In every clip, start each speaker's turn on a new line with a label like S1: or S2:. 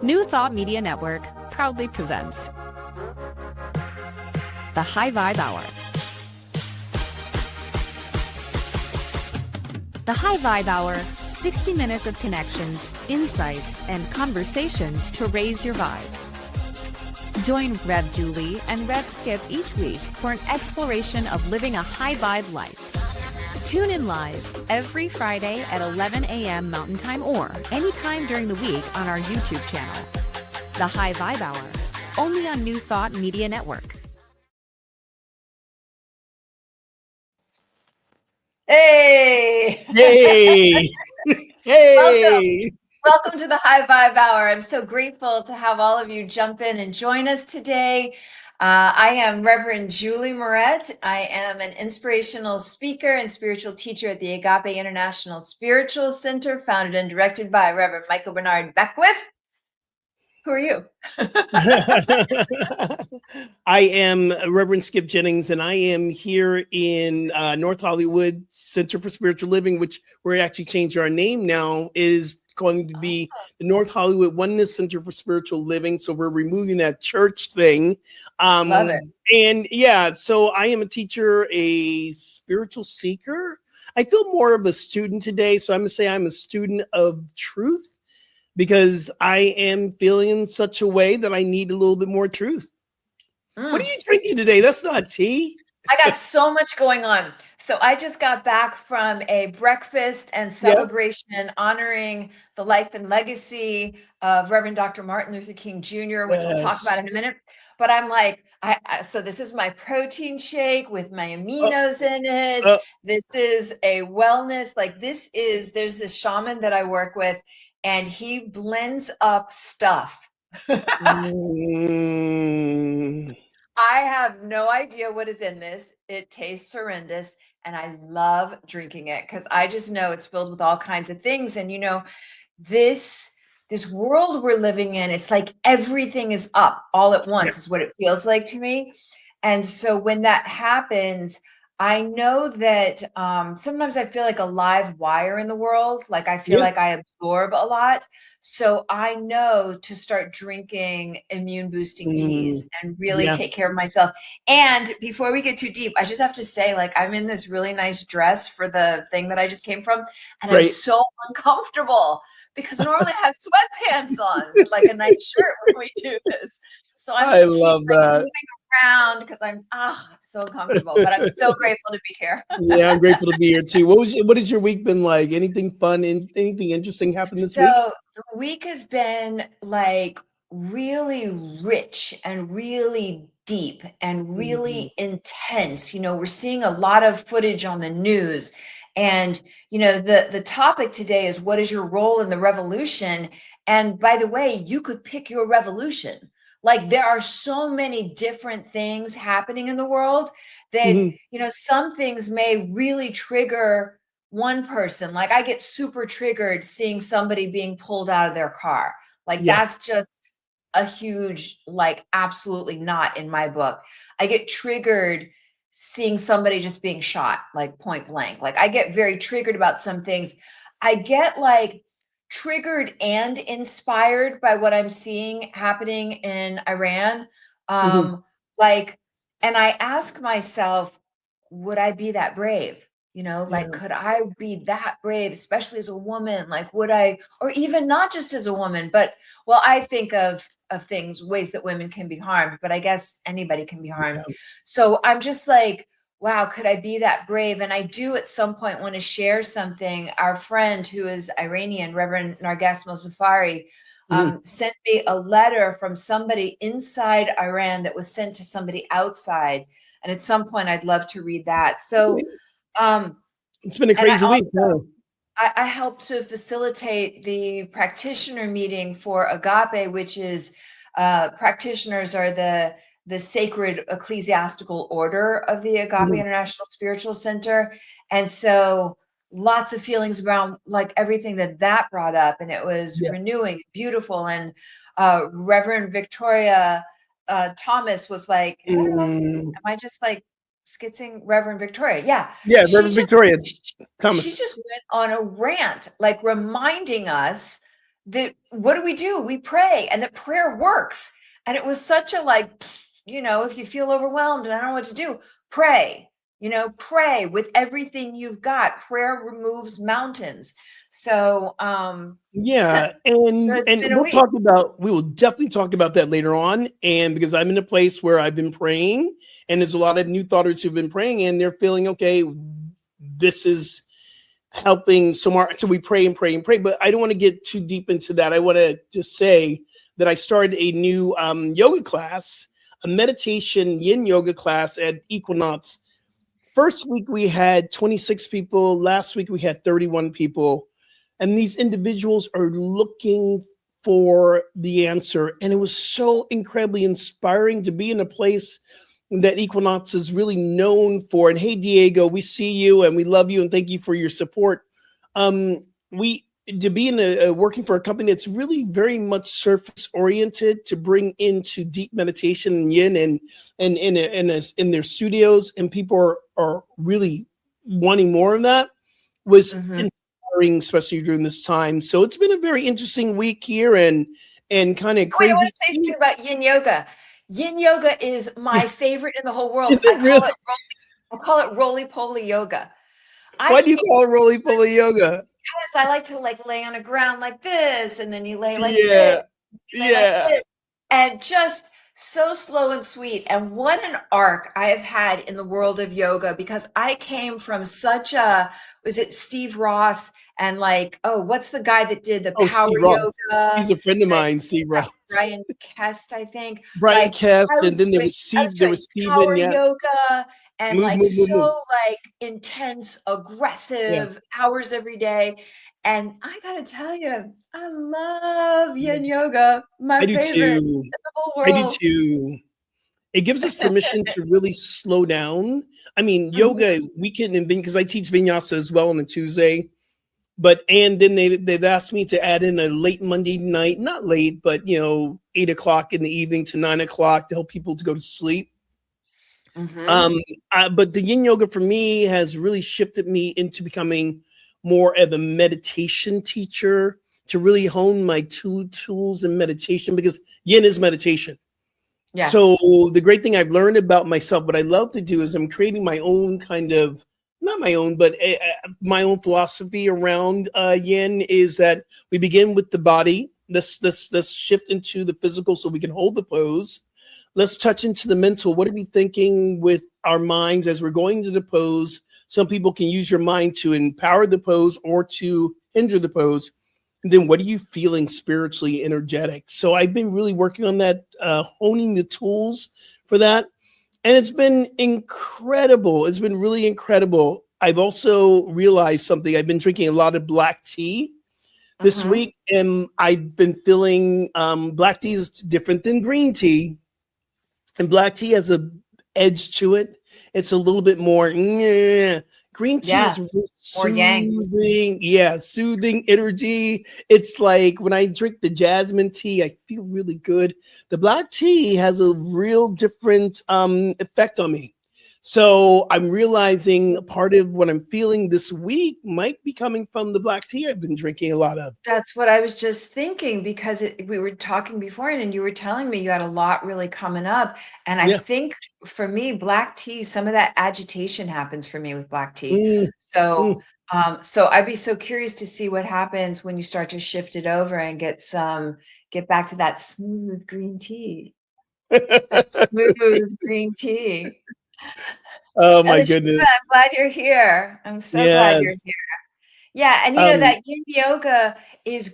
S1: New Thought Media Network proudly presents the High Vibe Hour. The High Vibe Hour, 60 minutes of connections, insights, and conversations to raise your vibe. Join Rev Julie and Rev Skip each week for an exploration of living a high vibe life. Tune in live every Friday at 11 a.m. Mountain Time or anytime during the week on our YouTube channel. The High Vibe Hour, only on New Thought Media Network.
S2: Hey!
S3: Hey! Hey!
S2: Welcome to the High Vibe Hour. I'm so grateful to have all of you jump in and join us today. I am Reverend Julie Moret. I am an inspirational speaker and spiritual teacher at the Agape International Spiritual Center, founded and directed by Reverend Michael Bernard Beckwith. Who are you?
S3: I am Reverend Skip Jennings, and I am here in North Hollywood Center for Spiritual Living, which we're actually changing our name now, is going to be the North Hollywood Oneness Center for Spiritual Living. So we're removing that church thing.
S2: Love it.
S3: And yeah, so I am a teacher, a spiritual seeker. I feel more of a student today. So I'm going to say I'm a student of truth, because I am feeling in such a way that I need a little bit more truth. What are you drinking today? That's not tea.
S2: I got so much going on. So I just got back from a breakfast and celebration honoring the life and legacy of Reverend Dr. Martin Luther King Jr., which we'll talk about in a minute. But I'm like, so this is my protein shake with my aminos in it. This is a wellness, there's this shaman that I work with, and he blends up stuff. I have no idea what is in this. It tastes horrendous, and I love drinking it because I just know it's filled with all kinds of things. And you know, this world we're living in, it's like everything is up all at once, is what it feels like to me. And so when that happens, I know that sometimes I feel like a live wire in the world. Like I feel like I absorb a lot. So I know to start drinking immune boosting teas and really take care of myself. And before we get too deep, I just have to say, like, I'm in this really nice dress for the thing that I just came from. And I'm so uncomfortable because normally I have sweatpants on with like a nice shirt when we do this. So I love that. Moving around because I'm so uncomfortable, but I'm so grateful to be here.
S3: Yeah, I'm grateful to be here too. What has your week been like? Anything fun and anything interesting happened this week?
S2: So the week has been like really rich and really deep and really intense. You know, we're seeing a lot of footage on the news. And, you know, the topic today is, what is your role in the revolution? And by the way, you could pick your revolution. Like there are so many different things happening in the world that, you know, some things may really trigger one person. Like I get super triggered seeing somebody being pulled out of their car. Like that's just a huge, like, absolutely not in my book. I get triggered seeing somebody just being shot, like point blank. Like I get very triggered about some things. I get like triggered and inspired by what I'm seeing happening in Iran. Like, and I ask myself, would I be that brave? You know, like, could I be that brave, especially as a woman? Like, would I, or even not just as a woman, but well, I think of things, ways that women can be harmed, but I guess anybody can be harmed. So I'm just like, wow, could I be that brave? And I do at some point want to share something. Our friend who is Iranian, Reverend Narges Mozaffari, sent me a letter from somebody inside Iran that was sent to somebody outside. And at some point, I'd love to read that. So
S3: it's been a crazy week.
S2: I helped to facilitate the practitioner meeting for Agape, which is practitioners are the sacred ecclesiastical order of the Agape International Spiritual Center. And so lots of feelings around like everything that brought up. And it was renewing, beautiful. And Reverend Victoria Thomas was like, is that her last name? Am I just like skitzing Reverend Victoria? Yeah,
S3: Reverend Victoria Thomas.
S2: She just went on a rant, like reminding us what do? We pray, and that prayer works. And it was such a like, if you feel overwhelmed and I don't know what to do, pray. Pray with everything you've got. Prayer removes mountains. So
S3: Yeah,
S2: so
S3: and
S2: it's been a
S3: we'll
S2: week.
S3: we will definitely talk about that later on. And because I'm in a place where I've been praying, and there's a lot of new thoughters who've been praying, and they're feeling okay. This is helping somewhere. So we pray and pray and pray. But I don't want to get too deep into that. I want to just say that I started a new yoga class, a meditation yin yoga class at Equinox. First week we had 26 people. Last week we had 31 people. And these individuals are looking for the answer. And it was so incredibly inspiring to be in a place that Equinox is really known for. And hey, Diego, we see you and we love you and thank you for your support. We to be in a working for a company that's really very much surface oriented, to bring into deep meditation and yin and in their studios, and people are really wanting more of that, was inspiring, especially during this time. So it's been a very interesting week here and kind of
S2: Wait, I
S3: crazy.
S2: want to say something about yin yoga. Yin yoga is my favorite in the whole world.
S3: Is it really?
S2: I call it roly-poly yoga.
S3: Why do you call it roly-poly yoga?
S2: Because I like to lay on the ground like this, and then you lay like
S3: Yeah.
S2: this, like this, and just so slow and sweet. And what an arc I have had in the world of yoga, because I came from was it Steve Ross and what's the guy that did the power yoga?
S3: He's a friend of mine, Steve Ross.
S2: Brian Kest, I think.
S3: Brian Kest, and then there was Steven.
S2: Power yoga and
S3: move.
S2: intense, aggressive hours every day. And I gotta tell you, I love yin yoga. My favorite in the whole world.
S3: I do too. It gives us permission to really slow down. I mean, yoga, we can invent, because I teach vinyasa as well on a Tuesday. And then they've asked me to add in a late Monday night, not late, but 8 o'clock in the evening to 9 o'clock to help people to go to sleep. But the yin yoga for me has really shifted me into becoming more of a meditation teacher, to really hone my tools in meditation, because yin is meditation. Yeah. So the great thing I've learned about myself, what I love to do is I'm creating my own kind of, not my own, but my own philosophy around yin, is that we begin with the body. Let's shift into the physical so we can hold the pose. Let's touch into the mental. What are we thinking with our minds as we're going into the pose? Some people can use your mind to empower the pose or to hinder the pose. And then what are you feeling spiritually, energetic? So I've been really working on that, honing the tools for that. And it's been incredible. It's been really incredible. I've also realized something. I've been drinking a lot of black tea this week, and I've been feeling black tea is different than green tea. And black tea has a edge to it. It's a little bit more. Green tea is really soothing. Yeah, soothing energy. It's like when I drink the jasmine tea, I feel really good. The black tea has a real different effect on me. So I'm realizing part of what I'm feeling this week might be coming from the black tea I've been drinking a lot of.
S2: That's what I was just thinking, because we were talking before, and you were telling me you had a lot really coming up. And I think for me, black tea, some of that agitation happens for me with black tea. So I'd be so curious to see what happens when you start to shift it over and get back to that smooth green tea. That smooth green tea.
S3: Oh my goodness.
S2: I'm glad you're here. I'm so glad you're here. Yeah, and that yin yoga is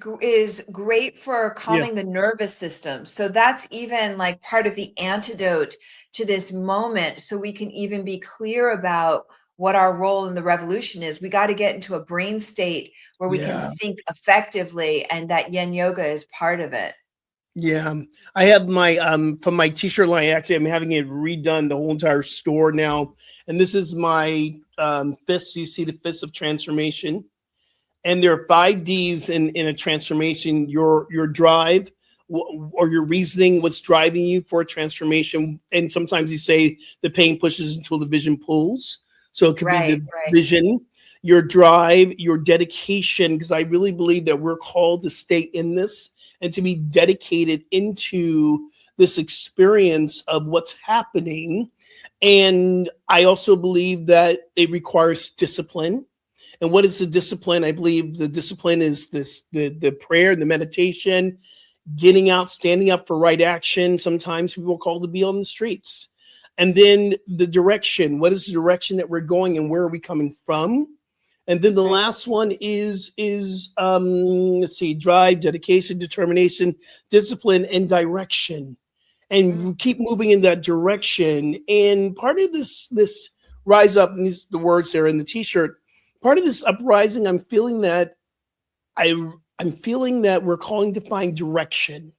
S2: great for calming the nervous system. So that's even part of the antidote to this moment, so we can even be clear about what our role in the revolution is. We got to get into a brain state where we can think effectively, and that yin yoga is part of it.
S3: Yeah, I have my from my t-shirt line. Actually, I'm having it redone, the whole entire store now. And this is my fists. You see the fists of transformation. And there are 5 Ds in a transformation: your drive, or your reasoning, what's driving you for a transformation. And sometimes you say the pain pushes until the vision pulls. So it could be the vision. your drive, your dedication, because I really believe that we're called to stay in this and to be dedicated into this experience of what's happening. And I also believe that it requires discipline. And what is the discipline? I believe the discipline is the prayer, the meditation, getting out, standing up for right action. Sometimes people are called to be on the streets. And then the direction. What is the direction that we're going and where are we coming from? And then the last one is let's see, drive, dedication, determination, discipline, and direction. And keep moving in that direction. And part of this rise up, and these the words there in the t-shirt, part of this uprising, I'm feeling that I'm feeling that we're calling to find direction.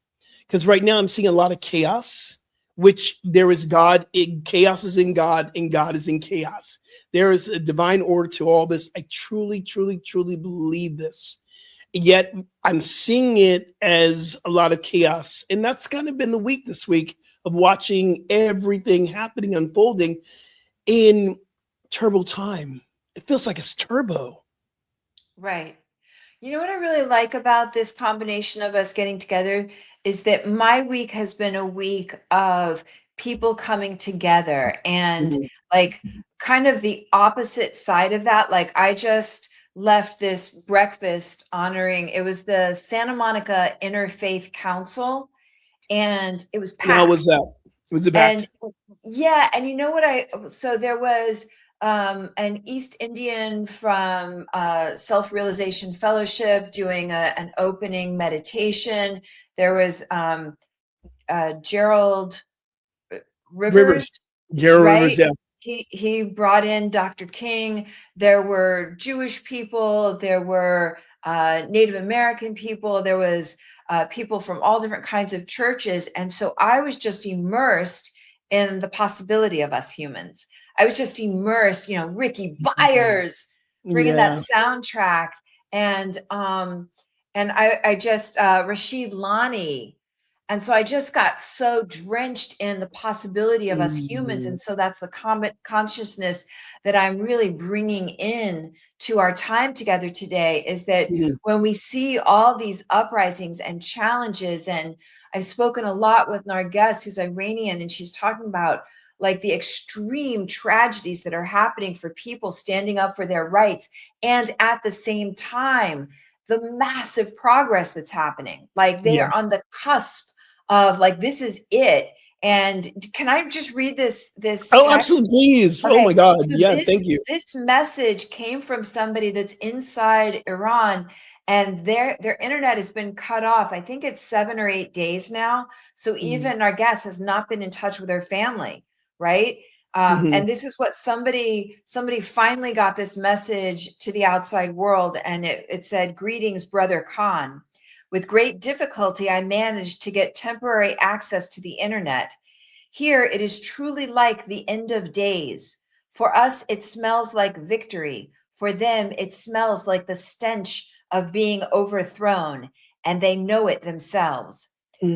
S3: Because right now I'm seeing a lot of chaos, which there is God in chaos is in God, and God is in chaos. There is a divine order to all this. I truly, truly, truly believe this. Yet I'm seeing it as a lot of chaos. And that's kind of been the week this week of watching everything happening, unfolding in turbo time. It feels like it's turbo.
S2: Right. You know what I really like about this combination of us getting together is that my week has been a week of people coming together and
S3: Mhm.
S2: like kind of the opposite side of that. Like I just left this breakfast honoring it was the Santa Monica Interfaith Council and it was
S3: And how was
S2: packed.
S3: that? Was it
S2: And
S3: packed?
S2: yeah, and you know what so there was an East Indian from Self-Realization Fellowship doing an opening meditation. There was Gerald Rivers,
S3: Rivers. Gerald Rivers,
S2: right?
S3: yeah.
S2: He brought in Dr. King. There were Jewish people. There were Native American people. There was people from all different kinds of churches. And so I was just immersed in the possibility of us humans. I was just immersed, Ricky Byers bringing that
S3: Yeah.
S2: soundtrack and I just Rashid Lani. And so I just got so drenched in the possibility of us humans.
S3: Mhm.
S2: And so that's the consciousness that I'm really bringing in to our time together today is that
S3: Mhm.
S2: when we see all these uprisings and challenges, and I've spoken a lot with Narges, who's Iranian, and she's talking about like the extreme tragedies that are happening for people standing up for their rights. And at the same time, the massive progress that's happening. Like they
S3: Yeah.
S2: are on the cusp of like this is it. And can I just read this
S3: Oh,
S2: text?
S3: absolutely. Please. Oh
S2: Okay,
S3: my God.
S2: so
S3: Yeah.
S2: this
S3: Thank you.
S2: this message came from somebody that's inside Iran, and their internet has been cut off. I think it's 7 or 8 days now. So
S3: Mhm.
S2: even our guest has not been in touch with her family, right?
S3: Mhm.
S2: And this is what somebody finally got this message to the outside world, and it said, "Greetings, Brother Khan. With great difficulty, I managed to get temporary access to the internet. Here it is truly like the end of days. For us, it smells like victory. For them, it smells like the stench of being overthrown, and they know it themselves.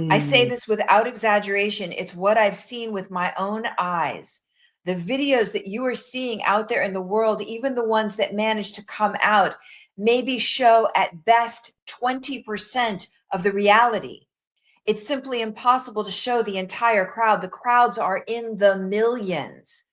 S2: I say
S3: Mm.
S2: this without exaggeration. It's what I've seen with my own eyes. The videos that you are seeing out there in the world, even the ones that manage to come out, maybe show at best 20% of the reality. It's simply impossible to show the entire crowd. The crowds are in the millions.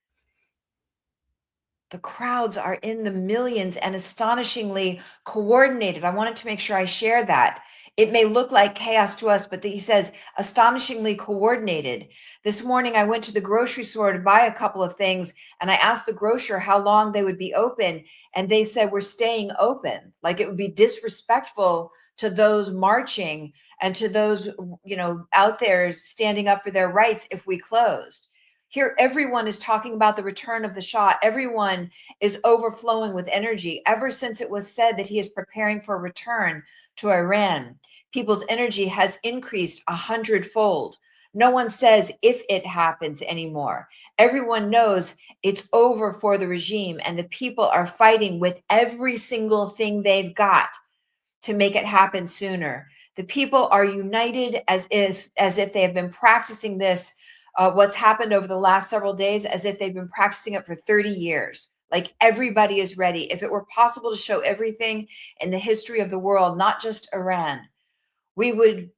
S2: The crowds are in the millions and astonishingly coordinated. I wanted to make sure I share that. It may look like chaos to us, but he says astonishingly coordinated. This morning, I went to the grocery store to buy a couple of things, and I asked the grocer how long they would be open, and they said, "We're staying open." Like it would be disrespectful to those marching and to those, out there standing up for their rights if we closed. Here, everyone is talking about the return of the Shah. Everyone is overflowing with energy ever since it was said that he is preparing for a return to Iran. People's energy has increased 100-fold. No one says if it happens anymore. Everyone knows it's over for the regime, and the people are fighting with every single thing they've got to make it happen sooner. The people are united as if they have been practicing this, what's happened over the last several days, as if they've been practicing it for 30 years. Like everybody is ready. If it were possible to show everything in the history of the world, not just Iran, we would,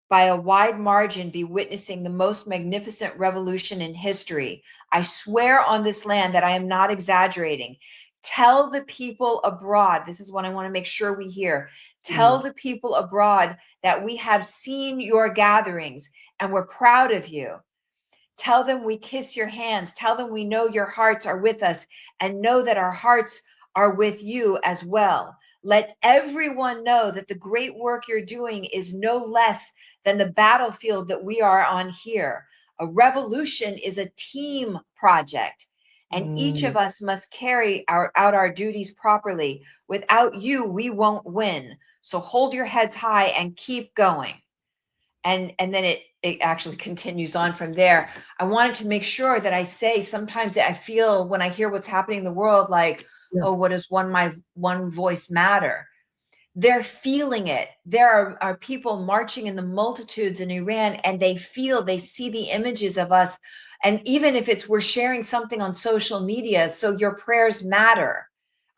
S2: by a wide margin, be witnessing the most magnificent revolution in history. I swear on this land that I am not exaggerating. Tell the people abroad, this is what I want to make sure we hear. Tell the people abroad that we have seen your gatherings and we're proud of you. Tell them we kiss your hands. Tell them we know your hearts are with us and know that our hearts are with you as well. Let everyone know that the great work you're doing is no less than the battlefield that we are on here. A revolution is a team project, and each of us must carry out our duties properly. Without you, we won't win. So hold your heads high and keep going. And then it actually continues on from there. I wanted to make sure that I say, sometimes I feel when I hear what's happening in the world, like, oh, what does one voice matter? They're feeling it. There are people marching in the multitudes in Iran, and they see the images of us. And even if it's, we're sharing something on social media, so your prayers matter.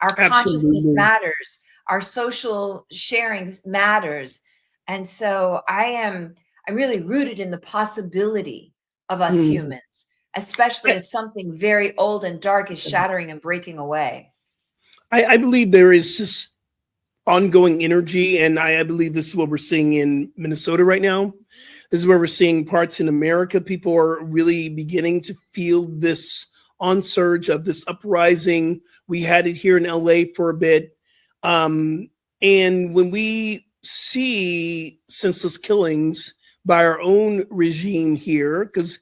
S2: Our consciousness
S3: Absolutely.
S2: matters. Our social sharings matters. And so I'm really rooted in the possibility of us humans, especially as something very old and dark is shattering and breaking away.
S3: I believe there is just ongoing energy, and I believe this is what we're seeing in Minnesota right now. This is where we're seeing parts in America. People are really beginning to feel this onsurge of this uprising. We had it here in LA for a bit. And when we see senseless killings by our own regime here, because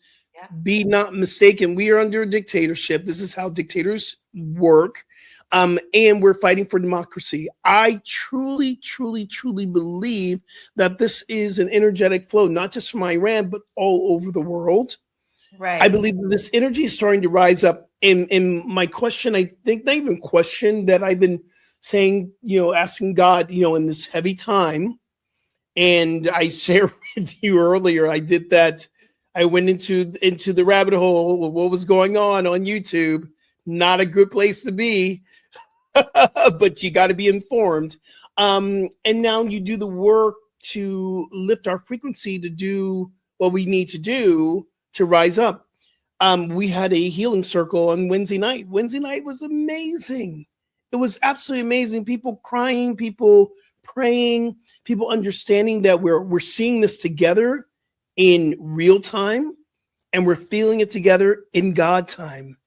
S3: be not mistaken, we are under a dictatorship. This is how dictators work. And we're fighting for democracy. I truly, truly, truly believe that this is an energetic flow, not just from Iran, but all over the world.
S2: Right.
S3: I believe that this energy is starting to rise up. And my question, I think not even question that I've been saying, asking God, in this heavy time. And I shared with you earlier, I did that. I went into the rabbit hole of what was going on YouTube. Not a good place to be. But you got to be informed. And now you do the work to lift our frequency to do what we need to do to rise up. We had a healing circle on Wednesday night. Wednesday night was amazing. It was absolutely amazing. People crying, people praying, people understanding that we're seeing this together in real time, and we're feeling it together in God time.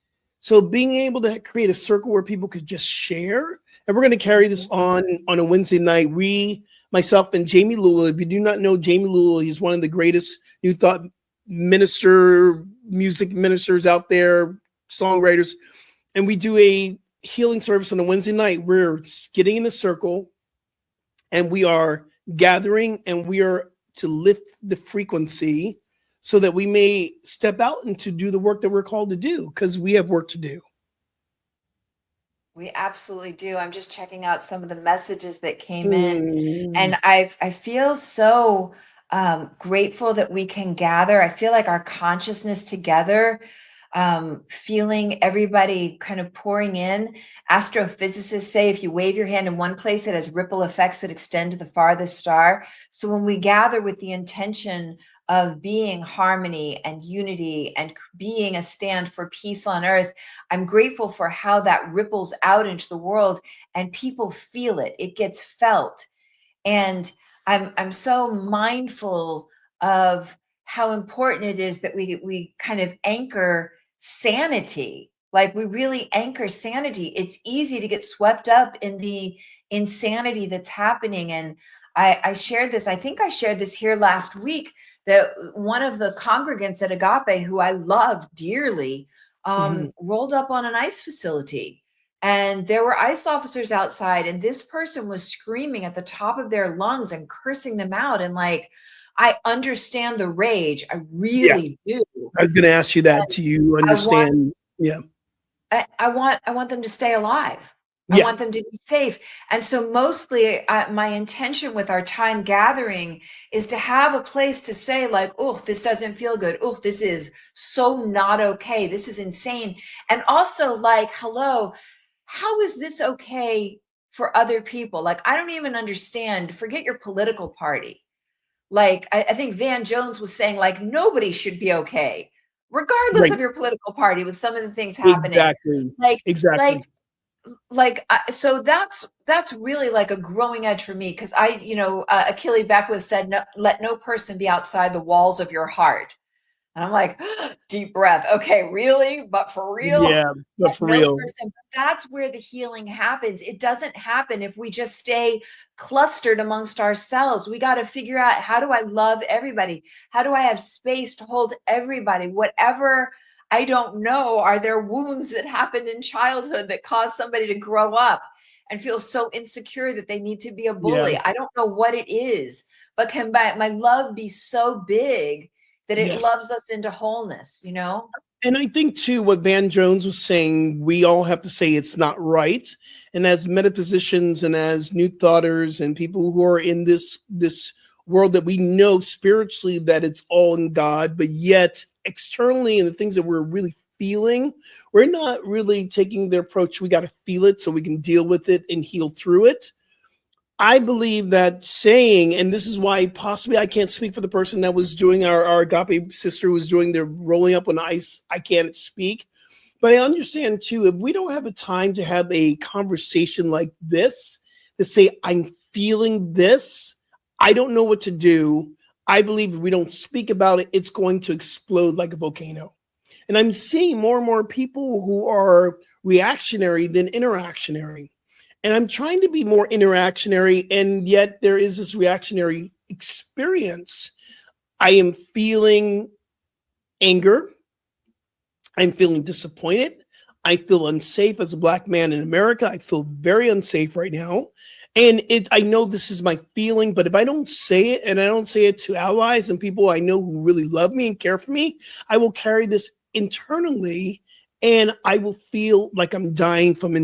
S3: So being able to create a circle where people could just share, and we're going to carry this on a Wednesday night. Myself and Jamie Lula, if you do not know Jamie Lula, he's one of the greatest New Thought music ministers out there, songwriters. And we do a healing service on a Wednesday night. We're getting in a circle and we are gathering, and we are to lift the frequency so that we may step out and to do the work that we're called to do, because we have work to do.
S2: We absolutely do. I'm just checking out some of the messages that came in, and I feel so grateful that we can gather. I feel like our consciousness together, feeling everybody kind of pouring in. Astrophysicists say if you wave your hand in one place, it has ripple effects that extend to the farthest star. So when we gather with the intention of being harmony and unity and being a stand for peace on earth, I'm grateful for how that ripples out into the world and people feel it. It gets felt. And I'm so mindful of how important it is that we kind of anchor sanity. Like we really anchor sanity. It's easy to get swept up in the insanity that's happening. And I shared this, I think I shared this here last week, that one of the congregants at Agape, who I love dearly, rolled up on an ICE facility. And there were ICE officers outside, and this person was screaming at the top of their lungs and cursing them out. And like, I understand the rage. I really do.
S3: I was going to ask you that. Do you understand?
S2: I want them to stay alive. I want them to be safe. And so mostly my intention with our time gathering is to have a place to say like, oh, this doesn't feel good. Oh, this is so not okay. This is insane. And also like, hello, how is this okay for other people? Like, I don't even understand, forget your political party. Like, I think Van Jones was saying, like, nobody should be okay, regardless
S3: Right.
S2: of your political party, with some of the things happening.
S3: Exactly.
S2: Like, like,
S3: Exactly.
S2: so that's really like a growing edge for me, because Achille Beckwith said, no, let no person be outside the walls of your heart. And I'm like, deep breath. Okay, really? But for real?
S3: Yeah, but
S2: Let
S3: for
S2: no
S3: real.
S2: person. But that's where the healing happens. It doesn't happen if we just stay clustered amongst ourselves. We got to figure out, how do I love everybody? How do I have space to hold everybody? Whatever, I don't know. Are there wounds that happened in childhood that caused somebody to grow up and feel so insecure that they need to be a
S3: Yeah.
S2: bully? I don't know what it is, but can my love be so big that it
S3: Yes.
S2: loves us into wholeness, you know?
S3: And I think too, what Van Jones was saying, we all have to say it's not right. And as metaphysicians and as new thoughters and people who are in this world that we know spiritually that it's all in God, but yet externally and the things that we're really feeling, we're not really taking the approach. We got to feel it so we can deal with it and heal through it. I believe that saying, and this is why possibly I can't speak for the person that was doing our agape sister who was doing the rolling up on ice. I can't speak, but I understand too, if we don't have a time to have a conversation like this, to say, I'm feeling this, I don't know what to do. I believe if we don't speak about it, it's going to explode like a volcano. And I'm seeing more and more people who are reactionary than interactionary. And I'm trying to be more interactionary, and yet there is this reactionary experience. I am feeling anger. I'm feeling disappointed. I feel unsafe as a Black man in America. I feel very unsafe right now. And I know this is my feeling, but if I don't say it, and I don't say it to allies and people I know who really love me and care for me, I will carry this internally, and I will feel like I'm dying from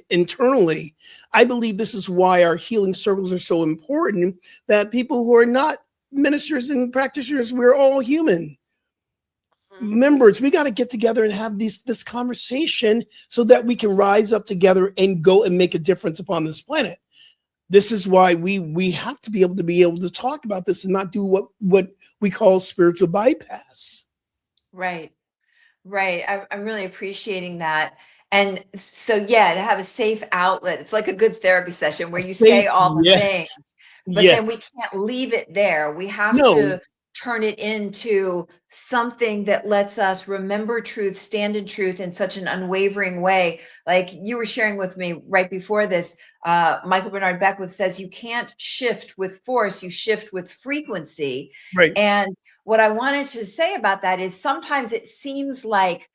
S3: internally. I believe this is why our healing circles are so important, that people who are not ministers and practitioners, we're all human members. We got to get together and have this conversation so that we can rise up together and go and make a difference upon this planet. This is why we have to be able to talk about this and not do what we call spiritual bypass.
S2: Right. Right. I'm really appreciating that. And so, yeah, to have a safe outlet, it's like a good therapy session where you say
S3: Safe,
S2: all the
S3: yeah,
S2: things, but then we
S3: yes,
S2: can't leave it there. We have
S3: no,
S2: to turn it into something that lets us remember truth, stand in truth in such an unwavering way. Like you were sharing with me right before this, Michael Bernard Beckwith says you can't shift with force, you shift with frequency.
S3: right.
S2: And what I wanted to say about that is sometimes it seems like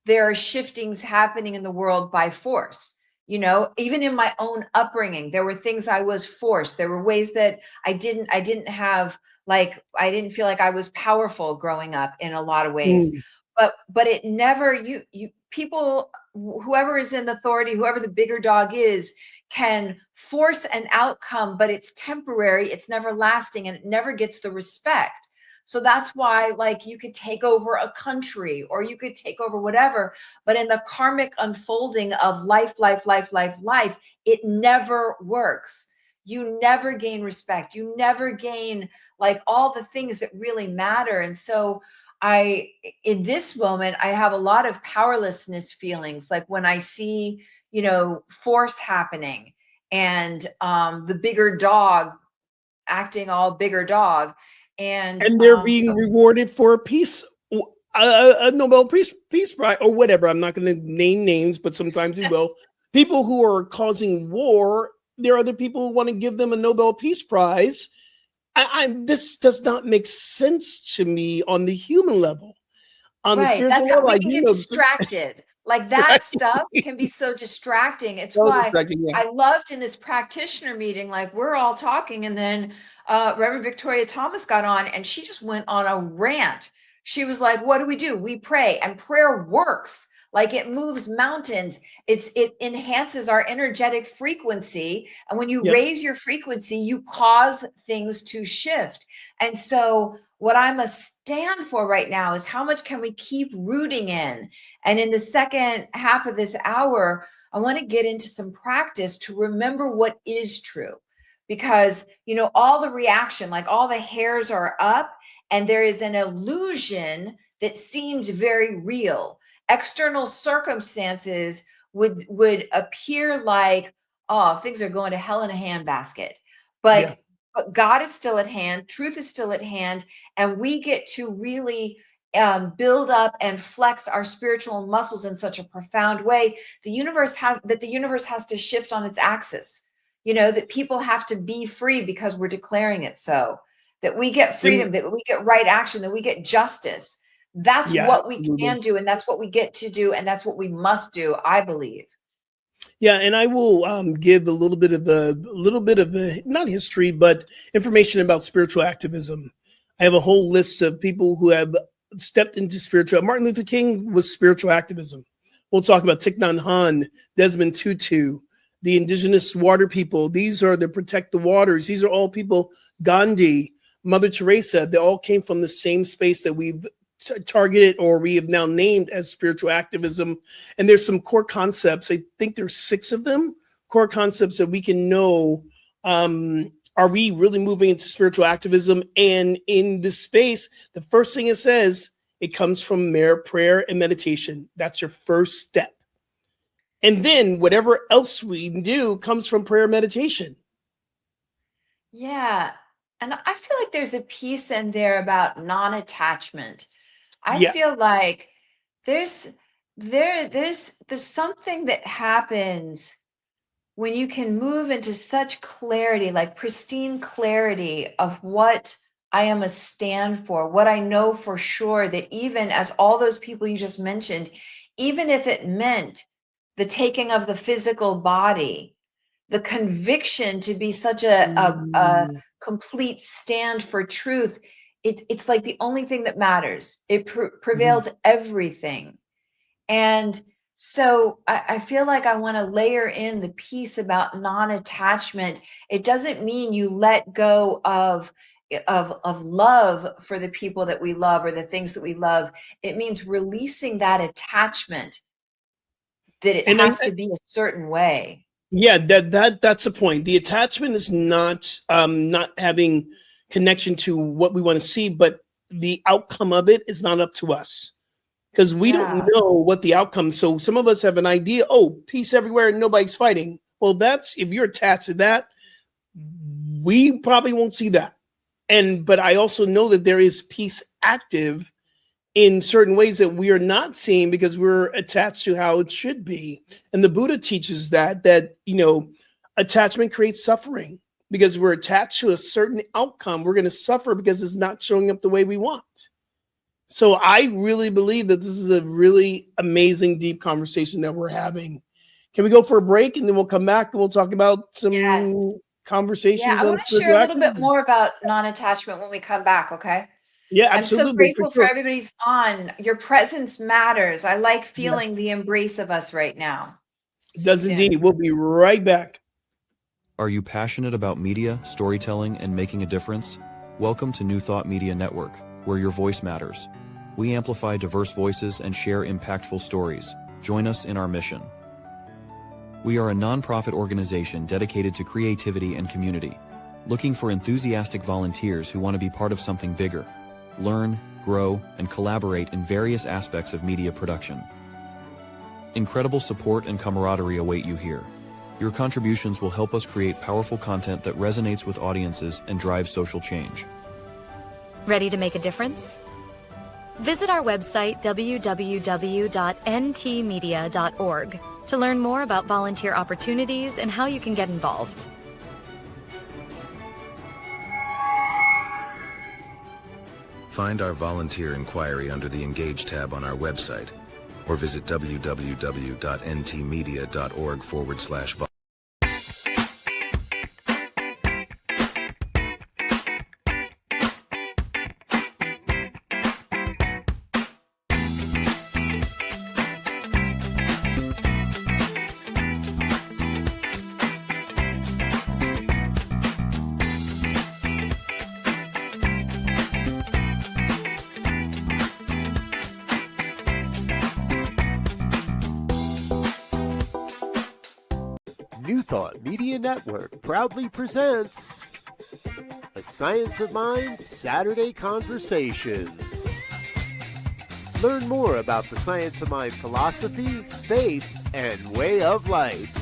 S2: there are shiftings happening in the world by force. You know, even in my own upbringing, there were things I was forced. There were ways that I didn't have, like, I didn't feel like I was powerful growing up in a lot of ways.
S3: Mm,
S2: But it never, you people, whoever is in authority, whoever the bigger dog is, can force an outcome, but it's temporary, it's never lasting, and it never gets the respect. So that's why, like, you could take over a country or you could take over whatever, but in the karmic unfolding of life, it never works. You never gain respect. You never gain, like, all the things that really matter. And so I, in this moment, I have a lot of powerlessness feelings. Like when I see, force happening and the bigger dog acting all bigger dog. And
S3: and they're being rewarded for a peace, a Nobel Peace Prize or whatever. I'm not going to name names, but sometimes we will. People who are causing war, there are other people who want to give them a Nobel Peace Prize. This does not make sense to me on the human level. On the
S2: right, that's
S3: spiritual
S2: how
S3: level,
S2: we
S3: I
S2: can
S3: do
S2: get
S3: know,
S2: distracted. Like that
S3: right?
S2: stuff can be so distracting. It's
S3: So
S2: why
S3: distracting, yeah.
S2: I loved in this practitioner meeting, like we're all talking, and then Reverend Victoria Thomas got on and she just went on a rant. She was like, what do? We pray, and prayer works. Like it moves mountains. It enhances our energetic frequency. And when you
S3: Yep.
S2: raise your frequency, you cause things to shift. And so what I must stand for right now is how much can we keep rooting in? And in the second half of this hour, I want to get into some practice to remember what is true. Because, all the reaction, like all the hairs are up, and there is an illusion that seems very real. External circumstances would appear like, oh, things are going to hell in a handbasket.
S3: Yeah.
S2: But God is still at hand, truth is still at hand, and we get to really build up and flex our spiritual muscles in such a profound way. The universe has to shift on its axis. That people have to be free because we're declaring it so. That we get freedom, that we get right action, that we get justice. That's what we can do, and that's what we get to do, and that's what we must do, I believe.
S3: Yeah, and I will give a little bit of the not history, but information about spiritual activism. I have a whole list of people who have stepped into spiritual. Martin Luther King was spiritual activism. We'll talk about Thich Nhat Hanh, Desmond Tutu, the indigenous water people. These are the Protect the Waters. These are all people, Gandhi, Mother Teresa, they all came from the same space that we've targeted, or we have now named as spiritual activism. And there's some core concepts. I think there's 6 of them, core concepts that we can know. Are we really moving into spiritual activism? And in this space, the first thing it says, it comes from prayer and meditation. That's your first step. And then whatever else we do comes from prayer and meditation.
S2: Yeah. And I feel like there's a piece in there about non-attachment. I feel like there's something that happens when you can move into such clarity, like pristine clarity of what I am a stand for, what I know for sure, that even as all those people you just mentioned, even if it meant the taking of the physical body, the conviction to be such a complete stand for truth, it's like the only thing that matters. It prevails everything. And so I feel like I want to layer in the piece about non-attachment. It doesn't mean you let go of love for the people that we love or the things that we love. It means releasing that attachment, that it has to be a certain way.
S3: Yeah, that's the point. The attachment is not having connection to what we want to see, but the outcome of it is not up to us, because we don't know what the outcome. So some of us have an idea, peace everywhere and nobody's fighting. Well, that's, if you're attached to that, we probably won't see that. But I also know that there is peace active in certain ways that we are not seeing because we're attached to how it should be. And the Buddha teaches that attachment creates suffering. Because we're attached to a certain outcome, we're going to suffer because it's not showing up the way we want. So I really believe that this is a really amazing, deep conversation that we're having. Can we go for a break, and then we'll come back and we'll talk about some conversations?
S2: Yeah, I want to share a little bit more about non-attachment when we come back, okay?
S3: Yeah, absolutely.
S2: I'm so grateful for everybody's on. Your presence matters. I like feeling the embrace of us right now.
S3: It does indeed. We'll be right back.
S4: Are you passionate about media, storytelling, and making a difference? Welcome to New Thought Media Network, where your voice matters. We amplify diverse voices and share impactful stories. Join us in our mission. We are a nonprofit organization dedicated to creativity and community, looking for enthusiastic volunteers who want to be part of something bigger, learn, grow, and collaborate in various aspects of media production. Incredible support and camaraderie await you here. Your contributions will help us create powerful content that resonates with audiences and drives social change.
S5: Ready to make a difference? Visit our website www.ntmedia.org to learn more about volunteer opportunities and how you can get involved.
S6: Find our volunteer inquiry under the Engage tab on our website, or visit www.ntmedia.org/volunteer.
S7: Thought Media Network proudly presents A Science of Mind Saturday Conversations. Learn more about the Science of Mind philosophy, faith, and way of life.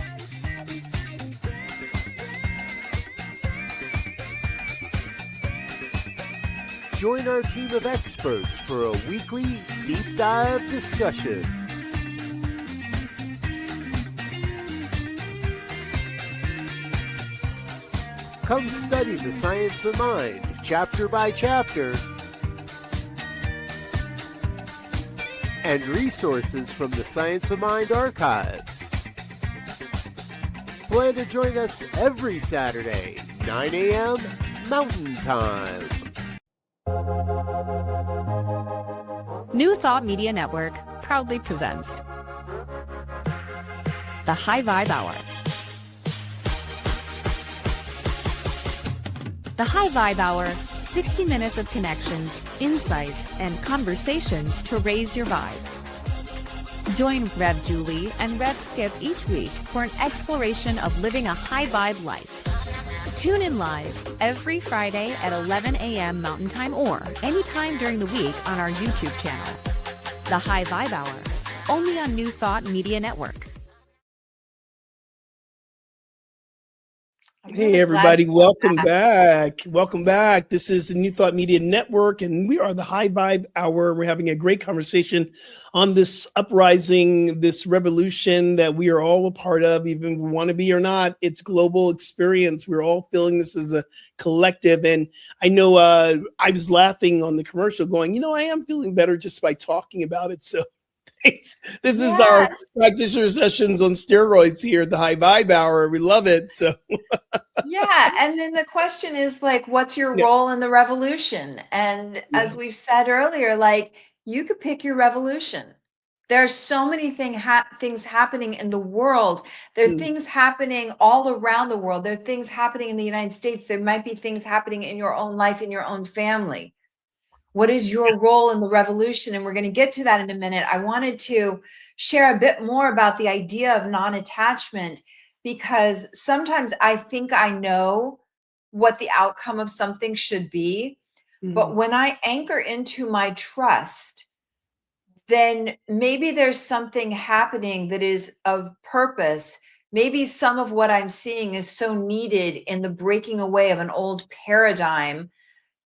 S7: Join our team of experts for a weekly deep dive discussion. Come study the science of mind, chapter by chapter, and resources from the Science of Mind archives. Plan to join us every Saturday, 9 a.m. Mountain Time.
S1: New Thought Media Network proudly presents the High Vibe Hour. The High Vibe Hour, 60 minutes of connections, insights, and conversations to raise your vibe. Join Rev Julie and Rev Skip each week for an exploration of living a high vibe life. Tune in live every Friday at 11 a.m. Mountain Time or anytime during the week on our YouTube channel. The High Vibe Hour, only on New Thought Media Network.
S3: Hey, everybody. Welcome back. Welcome back. This is the New Thought Media Network, and we are the High Vibe Hour. We're having a great conversation on this uprising, this revolution that we are all a part of, even if we want to be or not. It's global experience. We're all feeling this as a collective. And I know I was laughing on the commercial going, I am feeling better just by talking about it. So this is our practitioner sessions on steroids here at the High Vibe Hour. We love it. So
S2: yeah. And then the question is what's your role in the revolution? And as we've said earlier, you could pick your revolution. There are so many things happening in the world. There are things happening all around the world. There are things happening in the United States. There might be things happening in your own life, in your own family. What is your role in the revolution? And we're going to get to that in a minute. I wanted to share a bit more about the idea of non-attachment, because sometimes I think I know what the outcome of something should be. But when I anchor into my trust, then maybe there's something happening that is of purpose. Maybe some of what I'm seeing is so needed in the breaking away of an old paradigm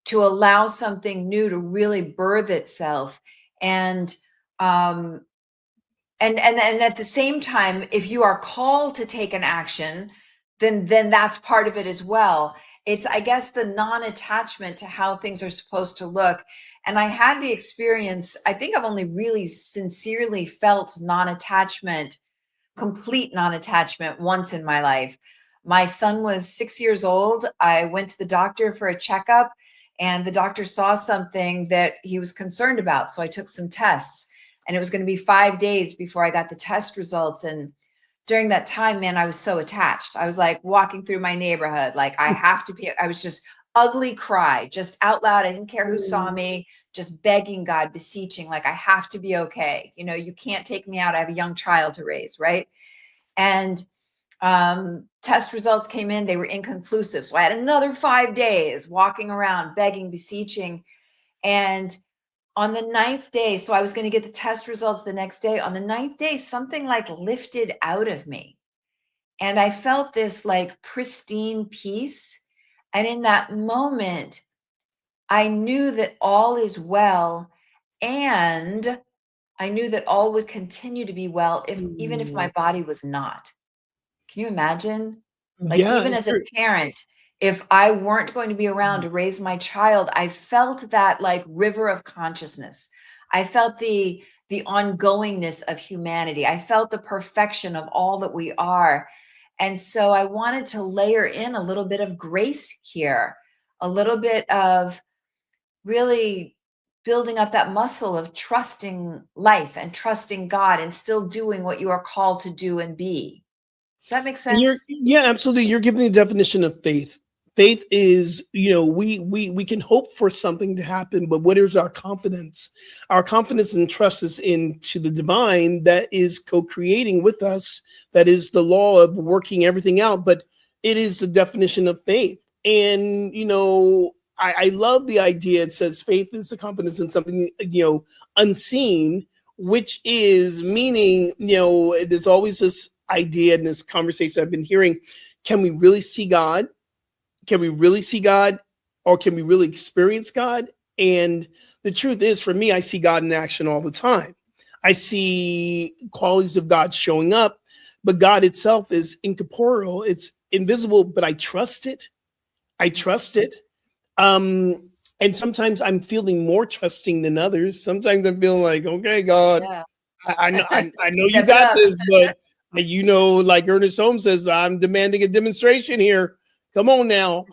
S2: to allow something new to really birth itself. And at the same time, if you are called to take an action, then that's part of it as well. It's, I guess, the non-attachment to how things are supposed to look. And I had the experience, I think I've only really sincerely felt non-attachment, complete non-attachment once in my life. My son was 6 years old. I went to the doctor for a checkup, and the doctor saw something that he was concerned about. So I took some tests, and it was going to be 5 days before I got the test results. And during that time, man, I was so attached. I was like walking through my neighborhood, I was just ugly cry, just out loud. I didn't care who saw me, just begging God, beseeching, I have to be okay. You can't take me out. I have a young child to raise, right? And test results came in, they were inconclusive. So I had another 5 days walking around, begging, beseeching. And on the 9th day, so I was going to get the test results the next day. On the 9th day, something lifted out of me. And I felt this pristine peace. And in that moment, I knew that all is well. And I knew that all would continue to be well, even if my body was not. Can you imagine? Even as a parent, if I weren't going to be around to raise my child, I felt that river of consciousness. I felt the ongoingness of humanity. I felt the perfection of all that we are. And so I wanted to layer in a little bit of grace here, a little bit of really building up that muscle of trusting life and trusting God and still doing what you are called to do and be. Does that make sense?
S3: Yeah, absolutely. You're giving the definition of faith. Faith is, we can hope for something to happen, but what is our confidence? Our confidence and trust is into the divine that is co-creating with us. That is the law of working everything out, but it is the definition of faith. And, I love the idea. It says faith is the confidence in something, unseen, which is meaning, there's always this idea in this conversation I've been hearing. Can we really see God? Can we really see God, or can we really experience God? And the truth is, for me, I see God in action all the time. I see qualities of God showing up, but God itself is incorporeal. It's invisible, but I trust it. I trust it. And sometimes I'm feeling more trusting than others. Sometimes I'm feeling like, okay, God,
S2: Yeah.
S3: I know you
S2: Step it
S3: got
S2: up.
S3: this, but like Ernest Holmes says, I'm demanding a demonstration here. Come on now.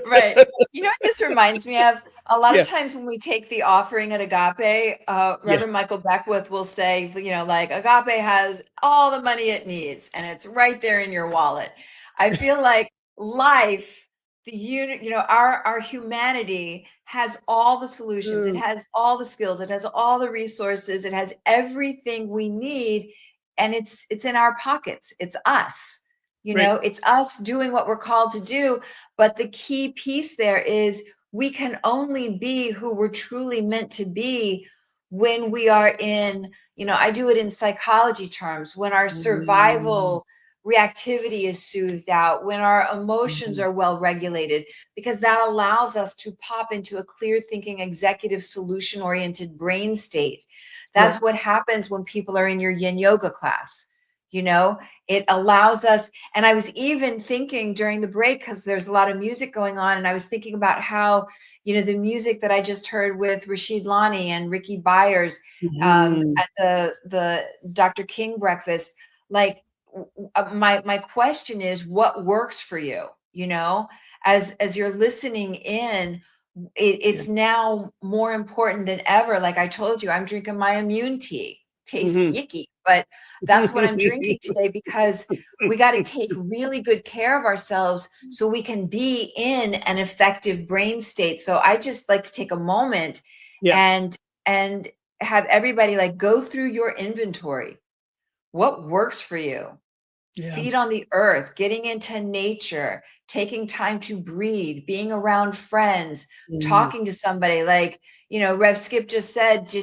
S2: Right. You know what this reminds me of? A lot of
S3: Yeah.
S2: times when we take the offering at Agape,
S3: Yeah.
S2: Reverend Michael Beckwith will say, like Agape has all the money it needs and it's right there in your wallet. I feel like life, our humanity has all the solutions. It
S3: Mm,
S2: has all the skills. It has all the resources. It has everything we need, and it's in our pockets. It's us.
S3: right.
S2: It's us doing what we're called to do. But the key piece there is we can only be who we're truly meant to be when we are in, I do it in psychology terms, when our
S3: Mm,
S2: survival reactivity is soothed out, when our emotions
S3: mhm.
S2: are well regulated, because that allows us to pop into a clear thinking, executive, solution oriented brain state.
S3: Yeah.
S2: That's what happens when people are in your yin yoga class. It allows us. And I was even thinking during the break, because there's a lot of music going on, and I was thinking about how, the music that I just heard with Rashid Lani and Ricky Byers
S3: Mhm.
S2: at the Dr. King breakfast, like my question is, what works for you? As you're listening in,
S3: Yeah.
S2: it's now more important than ever. Like I told you, I'm drinking my immune tea. Tastes
S3: Mhm.
S2: yicky, but that's what I'm drinking today, because we got to take really good care of ourselves so we can be in an effective brain state. So I just like to take a moment
S3: Yeah.
S2: and have everybody like go through your inventory. What works for you?
S3: Yeah.
S2: Feet on the earth, getting into nature, taking time to breathe, being around friends,
S3: Mhm.
S2: talking to somebody. Like, Rev Skip just said,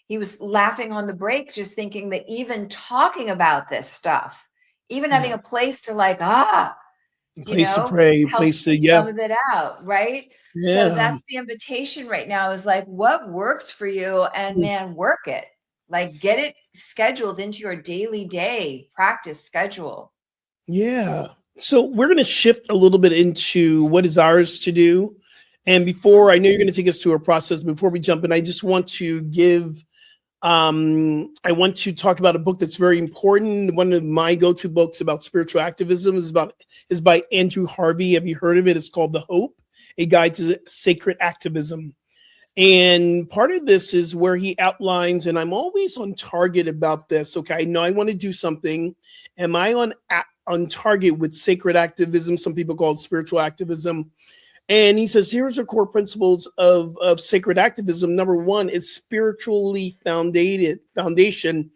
S2: he was laughing on the break, just thinking that even talking about this stuff, even having
S3: Yeah.
S2: a place to
S3: A place to pray, a
S2: helps
S3: place to,
S2: get
S3: yeah.
S2: some of it out, right? So
S3: Yeah.
S2: that's the invitation right now, is like, what works for you? And
S3: Mhm.
S2: man, work it. Like, get it scheduled into your daily day practice schedule.
S3: Yeah. So we're going to shift a little bit into what is ours to do. And
S2: Mhm.
S3: before, I know you're going to take us to a process. Before we jump in, I just want to I want to talk about a book that's very important. One of my go-to books about spiritual activism is by Andrew Harvey. Have you heard of it? It's called The Hope, A Guide to Sacred Activism. And part of this is where he outlines, and I'm always on target about this. Okay, I know I want to do something. Am I on target with sacred activism? Some people call it spiritual activism. And he says, here's the core principles of sacred activism. Number one, it's spiritually foundation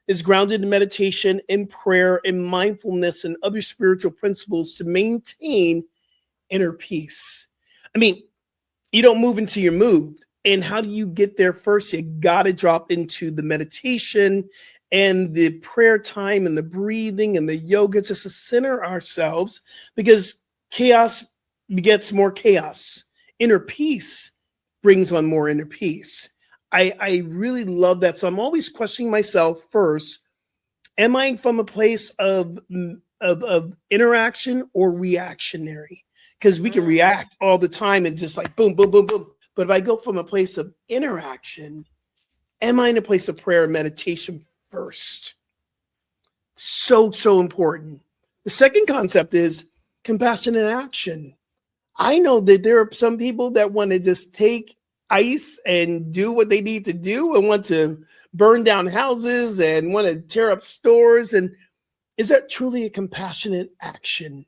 S3: is grounded in meditation, in prayer, in mindfulness, and other spiritual principles to maintain inner peace. I mean, you don't move until you're moved. And how do you get there first? You got to drop into the meditation and the prayer time and the breathing and the yoga just to center ourselves, because chaos begets more chaos. Inner peace brings on more inner peace. I really love that. So I'm always questioning myself first. Am I from a place of interaction or reactionary? Because we can
S2: Mm.
S3: react all the time and just like boom, boom, boom, boom. But if I go from a place of interaction, am I in a place of prayer and meditation first? So important. The second concept is compassionate action. I know that there are some people that want to just take ice and do what they need to do and want to burn down houses and want to tear up stores. And is that truly a compassionate action?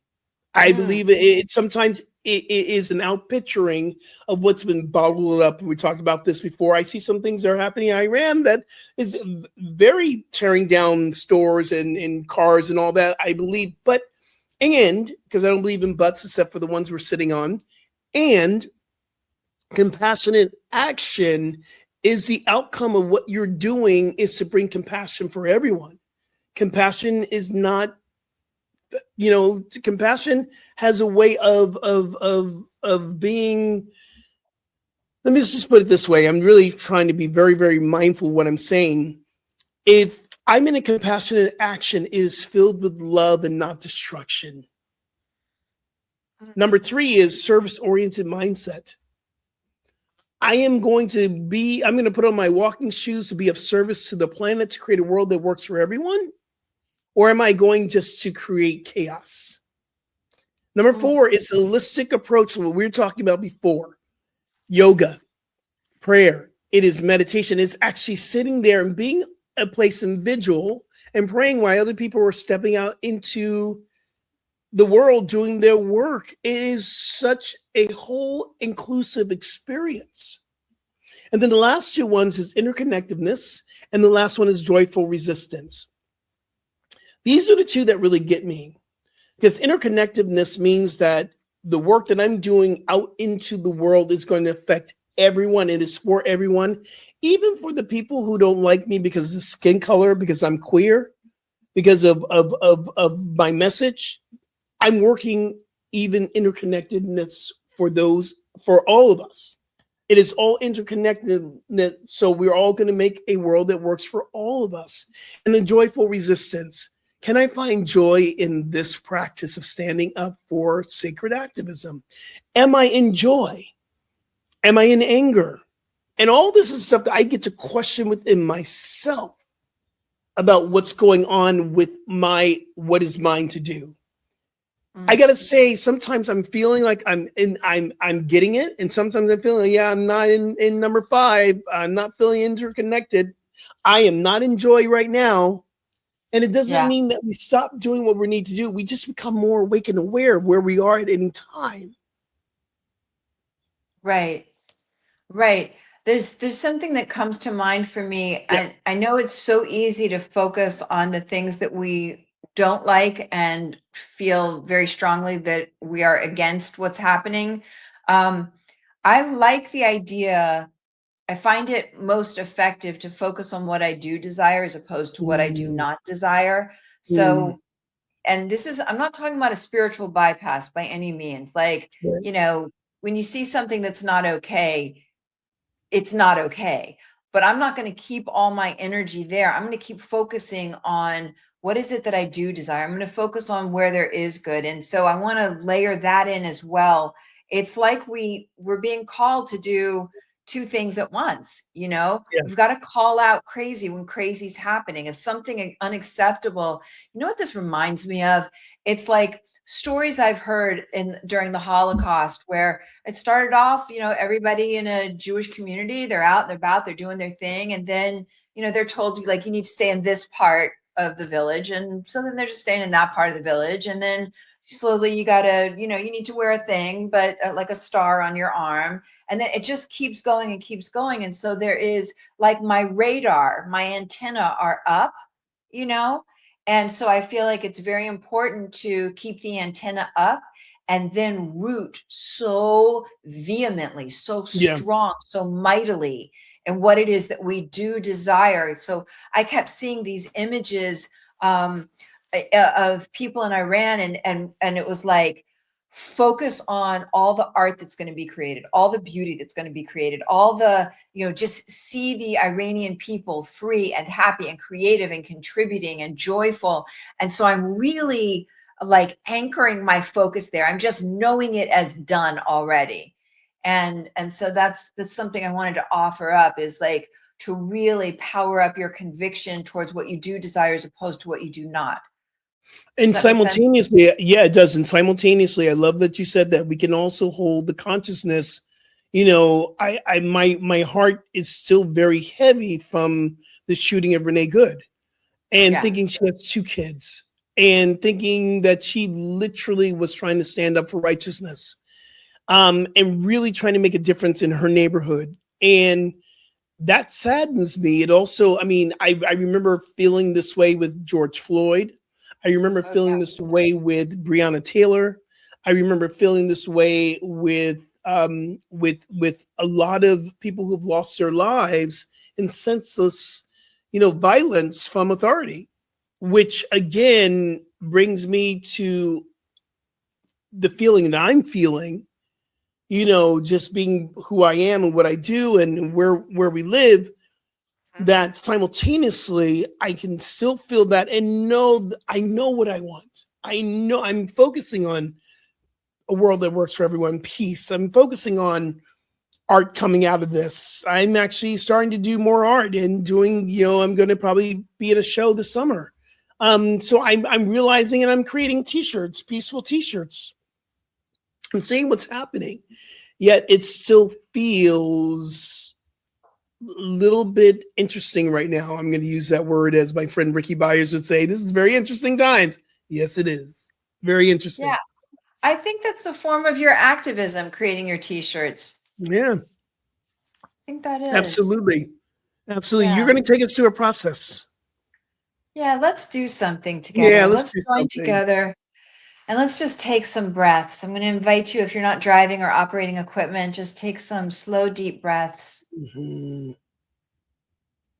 S3: I
S2: Mm.
S3: believe it sometimes it is an outpicturing of what's been bottled up. We talked about this before. I see some things that are happening in Iran that is very tearing down stores and cars and all that, I believe. But, and, because I don't believe in buts except for the ones we're sitting on, and compassionate action is the outcome of what you're doing is to bring compassion for everyone. Compassion is not, compassion has a way of being. Let me just put it this way. I'm really trying to be very, very mindful of what I'm saying. If I'm in a compassionate action, it is filled with love and not destruction. Number 3 is service-oriented mindset. I'm going to put on my walking shoes to be of service to the planet, to create a world that works for everyone. Or am I going just to create chaos? Number 4 is a holistic approach to what we were talking about before. Yoga, prayer, it is meditation. It's actually sitting there and being a place in vigil and praying while other people are stepping out into the world doing their work. It is such a whole inclusive experience. And then the last 2 ones is interconnectedness, and the last one is joyful resistance. These are the 2 that really get me, because interconnectedness means that the work that I'm doing out into the world is going to affect everyone. It is for everyone, even for the people who don't like me because of skin color, because I'm queer, because of my message. I'm working even interconnectedness for all of us. It is all interconnected. So we're all going to make a world that works for all of us. And the joyful resistance. Can I find joy in this practice of standing up for sacred activism? Am I in joy? Am I in anger? And all this is stuff that I get to question within myself about what's going on with what is mine to do. I gotta say, sometimes I'm feeling like I'm getting it, and sometimes I'm feeling, I'm not in number 5. I'm not feeling interconnected. I am not in joy right now. And it doesn't mean that we stop doing what we need to do. We just become more awake and aware of where we are at any time.
S2: Right. There's something that comes to mind for me.
S3: Yeah.
S2: I know it's so easy to focus on the things that we don't like and feel very strongly that we are against what's happening. I like the idea. I find it most effective to focus on what I do desire as opposed to what I do not desire. So, and this is, I'm not talking about a spiritual bypass by any means. Like, when you see something that's not okay, it's not okay. But I'm not going to keep all my energy there. I'm going to keep focusing on what is it that I do desire. I'm going to focus on where there is good. And so I want to layer that in as well. It's like we're being called to do 2 things at once. We've got to call out crazy when crazy's happening. If something unacceptable, what this reminds me of? It's like stories I've heard during the Holocaust, where it started off, everybody in a Jewish community, they're out and about, they're doing their thing. And then, they're told, like, you need to stay in this part of the village. And so then they're just staying in that part of the village. And then slowly you gotta, you need to wear a thing, but like a star on your arm. And then it just keeps going and keeps going. And so there is, like, my radar, my antenna are up, and so I feel like it's very important to keep the antenna up and then root so vehemently, so strong, so mightily in what it is that we do desire. So I kept seeing these images of people in Iran, and it was like, focus on all the art that's going to be created, all the beauty that's going to be created, all the, just see the Iranian people free and happy and creative and contributing and joyful. And so I'm really, like, anchoring my focus there. I'm just knowing it as done already. And so that's something I wanted to offer up, is like to really power up your conviction towards what you do desire as opposed to what you do not.
S3: And simultaneously, it does. And simultaneously, I love that you said that we can also hold the consciousness. My heart is still very heavy from the shooting of Renee Good, and thinking she has 2 kids, and thinking that she literally was trying to stand up for righteousness. and really trying to make a difference in her neighborhood. And that saddens me. It also, I mean, I remember feeling this way with George Floyd. I remember
S2: Oh,
S3: feeling
S2: yeah.
S3: this way with Breonna Taylor. I remember feeling this way with a lot of people who've lost their lives in senseless, violence from authority, which again brings me to the feeling that I'm feeling, just being who I am and what I do and where we live, that simultaneously I can still feel that and I know what I want. I know I'm focusing on a world that works for everyone, peace. I'm focusing on art coming out of this. I'm actually starting to do more art and doing, I'm going to probably be at a show this summer. So I'm realizing, and I'm creating t-shirts, peaceful t-shirts. I'm seeing what's happening, yet it still feels a little bit interesting right now. I'm going to use that word, as my friend Ricky Byers would say. This is very interesting times. Yes, it is. Very interesting.
S2: Yeah. I think that's a form of your activism, creating your t-shirts.
S3: Yeah.
S2: I think that is.
S3: Absolutely. Absolutely.
S2: Yeah.
S3: You're going to take us through a process.
S2: Yeah, let's do something together.
S3: Yeah, let's
S2: Let's
S3: do
S2: join
S3: something.
S2: together and let's just take some breaths. I'm going to invite you, if you're not driving or operating equipment, just take some slow, deep breaths.
S3: Mhm.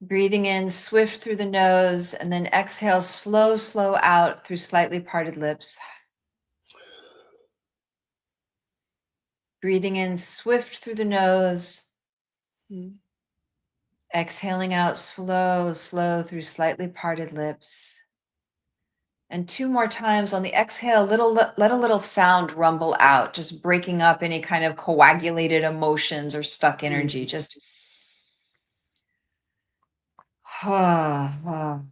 S2: Breathing in swift through the nose, and then exhale slow, slow out through slightly parted lips. Breathing in swift through the nose. Exhaling out slow, slow through slightly parted lips. And 2 more times on the exhale, let a little sound rumble out, just breaking up any kind of coagulated emotions or stuck energy. Just
S3: Mhm.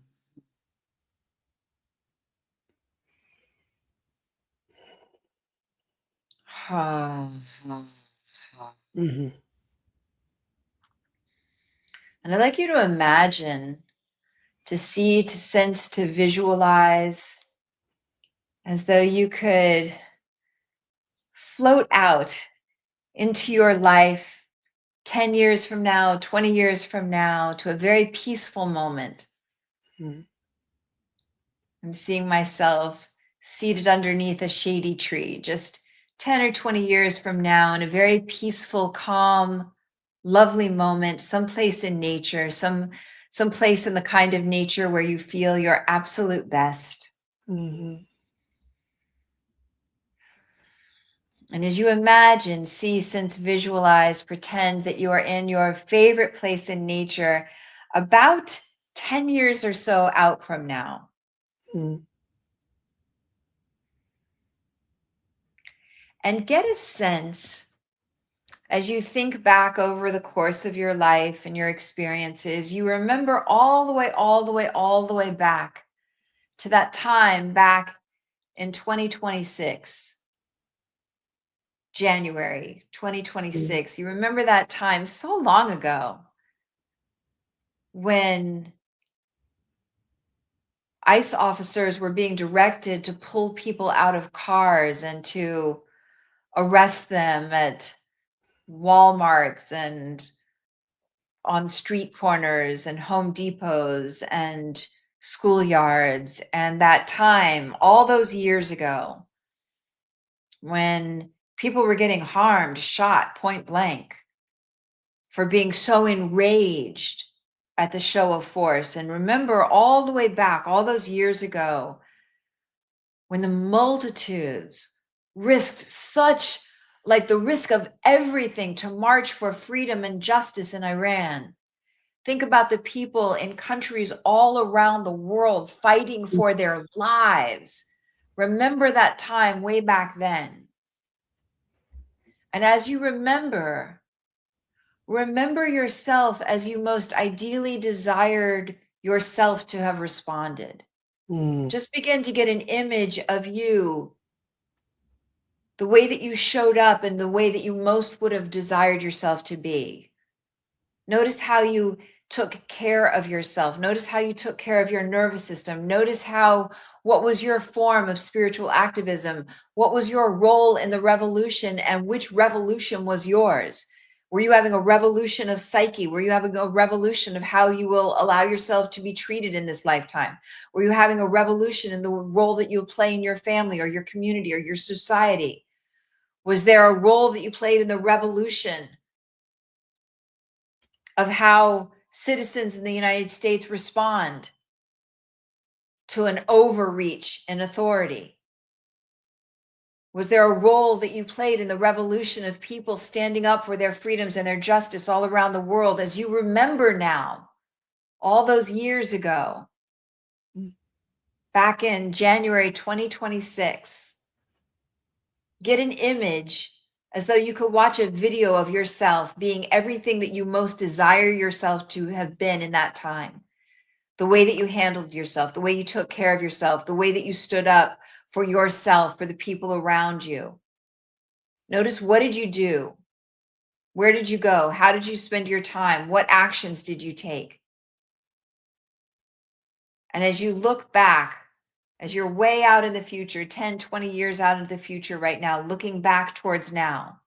S2: And I'd like you to imagine, to see, to sense, to visualize, as though you could float out into your life 10 years from now, 20 years from now, to a very peaceful moment.
S3: Mhm.
S2: I'm seeing myself seated underneath a shady tree, just 10 or 20 years from now, in a very peaceful, calm, lovely moment, someplace in nature, some place in the kind of nature where you feel your absolute best.
S3: Mhm.
S2: And as you imagine, see, sense, visualize, pretend that you are in your favorite place in nature about 10 years or so out from now.
S3: Mhm.
S2: And get a sense, as you think back over the course of your life and your experiences, you remember all the way back to that time back in 2026, January 2026. You remember that time so long ago when ICE officers were being directed to pull people out of cars and to arrest them at Walmarts and on street corners and Home Depots and schoolyards. And that time, all those years ago, when people were getting harmed, shot point blank for being so enraged at the show of force. And remember all the way back, all those years ago, when the multitudes risked like the risk of everything to march for freedom and justice in Iran. Think about the people in countries all around the world fighting for their lives. Remember that time way back then. And as you remember yourself as you most ideally desired yourself to have responded. Just begin to get an image of you, the way that you showed up and the way that you most would have desired yourself to be. Notice how you took care of yourself. Notice how you took care of your nervous system. Notice what was your form of spiritual activism? What was your role in the revolution, and which revolution was yours? Were you having a revolution of psyche? Were you having a revolution of how you will allow yourself to be treated in this lifetime? Were you having a revolution in the role that you play in your family or your community or your society? Was there a role that you played in the revolution of how citizens in the United States respond to an overreach in authority? Was there a role that you played in the revolution of people standing up for their freedoms and their justice all around the world? As you remember now, all those years ago, back in January 2026, get an image as though you could watch a video of yourself being everything that you most desire yourself to have been in that time. The way that you handled yourself, the way you took care of yourself, the way that you stood up for yourself, for the people around you. Notice, what did you do? Where did you go? How did you spend your time? What actions did you take? And as you look back, as you're way out in the future, 10, 20 years out into the future right now, looking back towards now,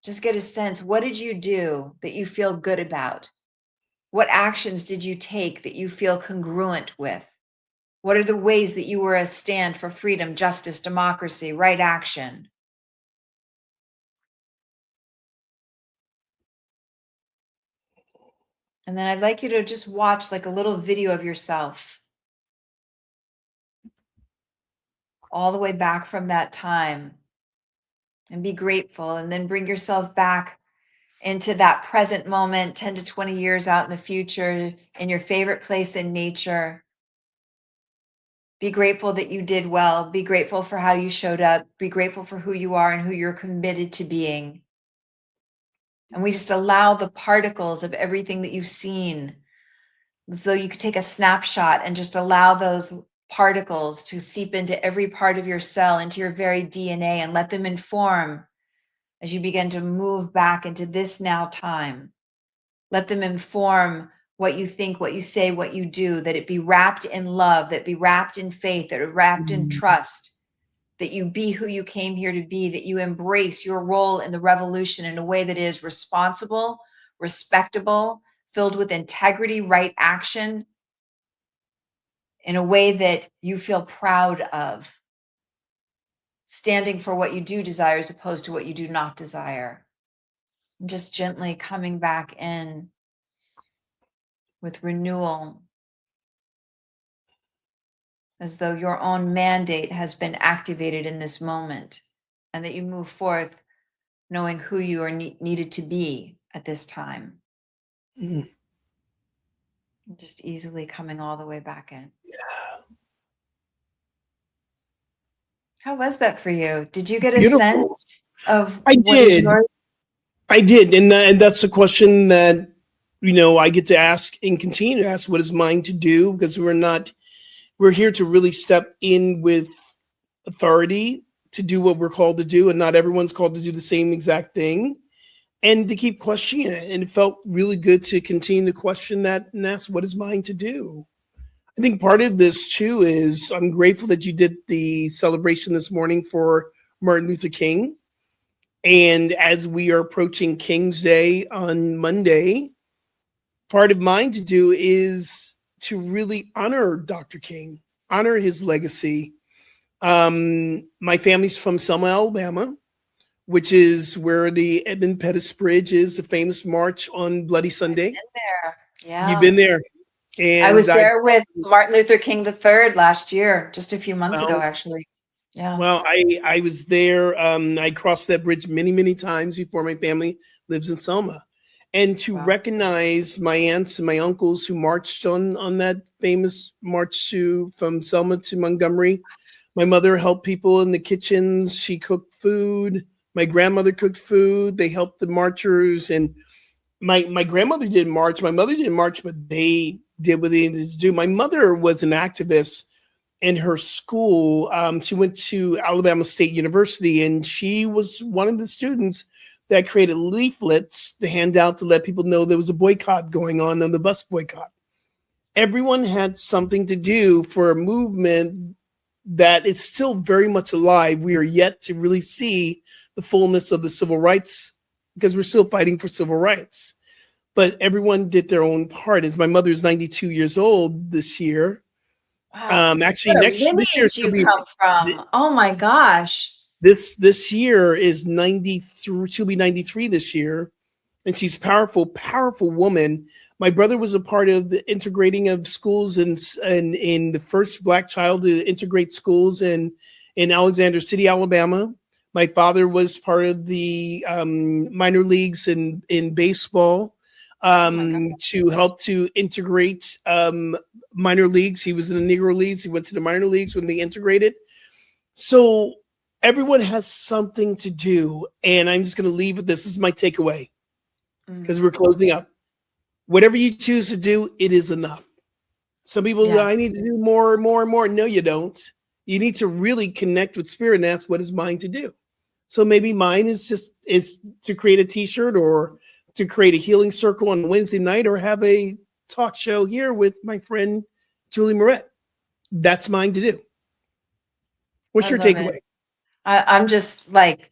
S2: just get a sense, what did you do that you feel good about? What actions did you take that you feel congruent with? What are the ways that you were a stand for freedom, justice, democracy, right action? And then I'd like you to just watch like a little video of yourself all the way back from that time, and be grateful, and then bring yourself back into that present moment, 10 to 20 years out in the future, in your favorite place in nature. Be grateful that you did well. Be grateful for how you showed up. Be grateful for who you are and who you're committed to being. And we just allow the particles of everything that you've seen, so you could take a snapshot and just allow those particles to seep into every part of your cell, into your very DNA, and let them inform as you begin to move back into this now time. Let them inform what you think, what you say, what you do, that it be wrapped in love, that it be wrapped in faith, that it wrapped in trust, that you be who you came here to be, that you embrace your role in the revolution in a way that is responsible, respectable, filled with integrity, right action, in a way that you feel proud of, standing for what you do desire as opposed to what you do not desire. And just gently coming back in with renewal, as though your own mandate has been activated in this moment, and that you move forth knowing who you are needed to be at this time.
S3: Mm.
S2: Just easily coming all the way back in.
S3: Yeah.
S2: How was that for you? Did you get a
S3: Beautiful.
S2: sense of
S3: I
S2: what is
S3: did.
S2: yours?
S3: I did, and that's a question that I get to ask and continue to ask. What is mine to do? Because we're here to really step in with authority to do what we're called to do, and not everyone's called to do the same exact thing, and to keep questioning it. And it felt really good to continue to question that and ask, what is mine to do? I think part of this too is I'm grateful that you did the celebration this morning for Martin Luther King. And as we are approaching King's Day on Monday, part of mine to do is to really honor Dr. King, honor his legacy. My family's from Selma, Alabama, which is where the Edmund Pettus Bridge is, the famous march on Bloody Sunday.
S2: I've been there. Yeah.
S3: You've been there. And
S2: I was there with Martin Luther King III last year, just a few months ago,
S3: Well,
S2: actually. Yeah.
S3: Well, I was there. I crossed that bridge many, many times before. My family lives in Selma. And to
S2: Wow.
S3: recognize my aunts and my uncles who marched on that famous march from Selma to Montgomery. My mother helped people in the kitchens. She cooked food. My grandmother cooked food. They helped the marchers. And my grandmother didn't march. My mother didn't march, but they did what they needed to do. My mother was an activist in her school. She went to Alabama State University, and she was one of the students that created leaflets to hand out to let people know there was a boycott going on the bus boycott. Everyone had something to do for a movement that is still very much alive. We are yet to really see the fullness of the civil rights because we're still fighting for civil rights. But everyone did their own part. As my mother's 92 years old this year.
S2: Wow.
S3: Actually,
S2: What a
S3: this year
S2: lineage
S3: she'll
S2: you
S3: be,
S2: come from. Oh my gosh.
S3: this year is 93. She'll be 93 this year, and she's powerful woman. My brother was a part of the integrating of schools and in the first Black child to integrate schools in Alexander City, Alabama. My father was part of the minor leagues in baseball to help to integrate minor leagues. He was in the Negro Leagues. He went to the minor leagues when they integrated. So everyone has something to do, and I'm just going to leave with this. This is my takeaway because we're closing up. Whatever you choose to do, it is enough. Some people say, I need to do more and more and more. No, you don't. You need to really connect with spirit, and that's what is mine to do. So maybe mine is to create a t-shirt or to create a healing circle on Wednesday night or have a talk show here with my friend Julie Moret. That's mine to do. What's your takeaway?
S2: I'm just like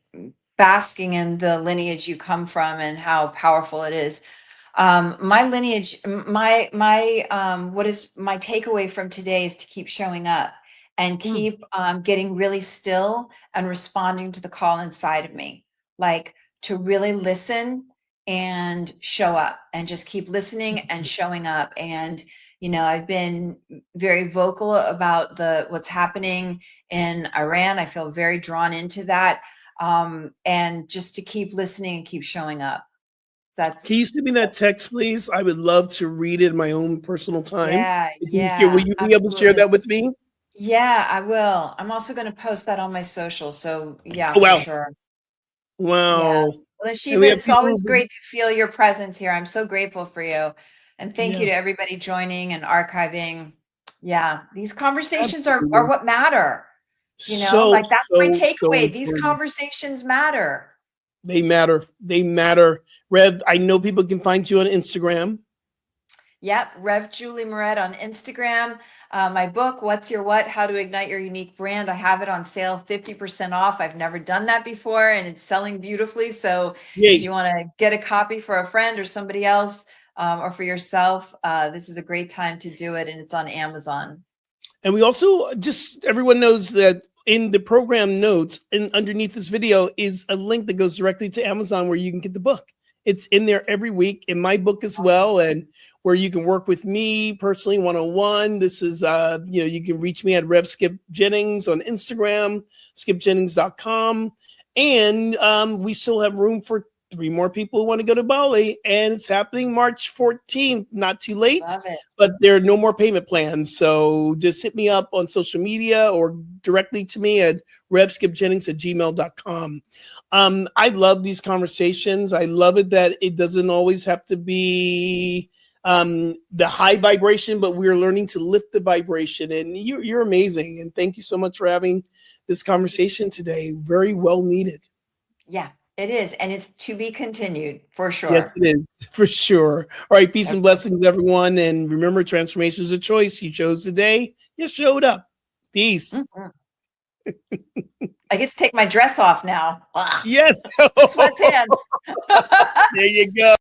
S2: basking in the lineage you come from and how powerful it is. My lineage, what is my takeaway from today is to keep showing up and keep getting really still and responding to the call inside of me, like to really listen and show up and just keep listening and showing up. And, you know, I've been very vocal about what's happening in Iran. I feel very drawn into that. And just to keep listening and keep showing up.
S3: Can you send me that text, please? I would love to read it in my own personal time.
S2: Yeah.
S3: Will you be able to share that with me?
S2: Yeah, I will. I'm also going to post that on my social. So yeah,
S3: Oh, wow.
S2: for sure.
S3: Wow.
S2: Yeah. Well, Shiva, it's always great to feel your presence here. I'm so grateful for you. And thank you to everybody joining and archiving. Yeah, these conversations are what matter. You know, like that's my takeaway. These conversations matter.
S3: They matter. They matter. Rev, I know people can find you on Instagram.
S2: Yep, Rev Julie Moret on Instagram. My book, What's Your What? How to Ignite Your Unique Brand. I have it on sale, 50% off. I've never done that before, and it's selling beautifully. So if you want to get a copy for a friend or somebody else, or for yourself, this is a great time to do it, and it's on Amazon.
S3: And we also everyone knows that in the program notes and underneath this video is a link that goes directly to Amazon where you can get the book. It's in there every week in my book as well, and where you can work with me personally one-on-one. This is, you can reach me at Rev Skip Jennings on Instagram, skipjennings.com. And we still have room for 3 more people who want to go to Bali, and it's happening March 14th. Not too late, but there are no more payment plans. So just hit me up on social media or directly to me at revskipjennings@gmail.com. I love these conversations. I love it that it doesn't always have to be the high vibration, but we're learning to lift the vibration. And you're amazing. And thank you so much for having this conversation today. Very well needed.
S2: Yeah, it is. And it's to be continued for sure.
S3: Yes, it is for sure. All right. Peace and blessings, everyone. And remember, transformation is a choice. You chose today. You showed up. Peace.
S2: I get to take my dress off now.
S3: Yes.
S2: Sweatpants.
S3: There you go.